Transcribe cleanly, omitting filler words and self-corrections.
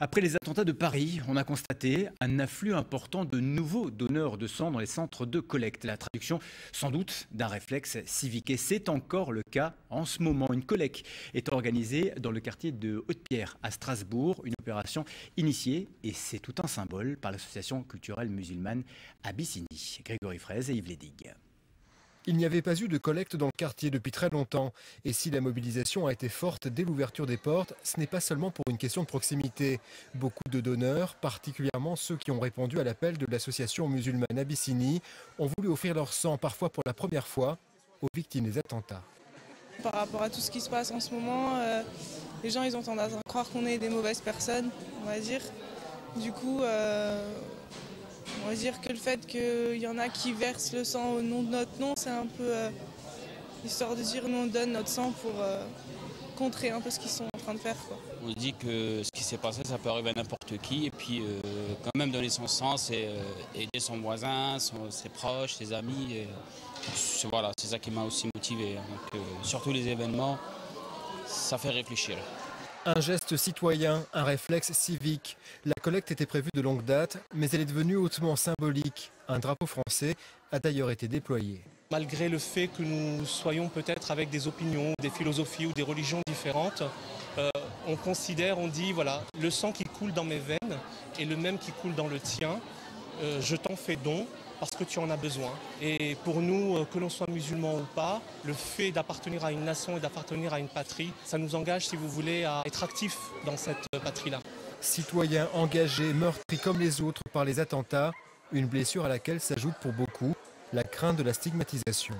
Après les attentats de Paris, on a constaté un afflux important de nouveaux donneurs de sang dans les centres de collecte. La traduction, sans doute, d'un réflexe civique. Et c'est encore le cas en ce moment. Une collecte est organisée dans le quartier de Haute-Pierre à Strasbourg. Une opération initiée, et c'est tout un symbole, par l'association culturelle musulmane Abyssinie. Grégory Fraise et Yves Lédig. Il n'y avait pas eu de collecte dans le quartier depuis très longtemps. Et si la mobilisation a été forte dès l'ouverture des portes, ce n'est pas seulement pour une question de proximité. Beaucoup de donneurs, particulièrement ceux qui ont répondu à l'appel de l'association musulmane Abyssinie, ont voulu offrir leur sang, parfois pour la première fois, aux victimes des attentats. Par rapport à tout ce qui se passe en ce moment, les gens ils ont tendance à croire qu'on est des mauvaises personnes, on va dire. Du coup, on va dire que le fait qu'il y en a qui versent le sang au nom de notre nom, c'est un peu histoire de dire nous on donne notre sang pour contrer un peu ce qu'ils sont en train de faire, quoi. On se dit que ce qui s'est passé, ça peut arriver à n'importe qui. Et puis quand même donner son sang, c'est aider son voisin, ses proches, ses amis. Voilà, c'est ça qui m'a aussi motivé. Donc, surtout les événements, ça fait réfléchir. Un geste citoyen, un réflexe civique. La collecte était prévue de longue date, mais elle est devenue hautement symbolique. Un drapeau français a d'ailleurs été déployé. Malgré le fait que nous soyons peut-être avec des opinions, des philosophies ou des religions différentes, on considère, on dit, voilà, le sang qui coule dans mes veines est le même qui coule dans le tien. Je t'en fais don parce que tu en as besoin. Et pour nous, que l'on soit musulman ou pas, le fait d'appartenir à une nation et d'appartenir à une patrie, ça nous engage, si vous voulez, à être actifs dans cette patrie-là. Citoyens engagés, meurtris comme les autres par les attentats, une blessure à laquelle s'ajoute pour beaucoup la crainte de la stigmatisation.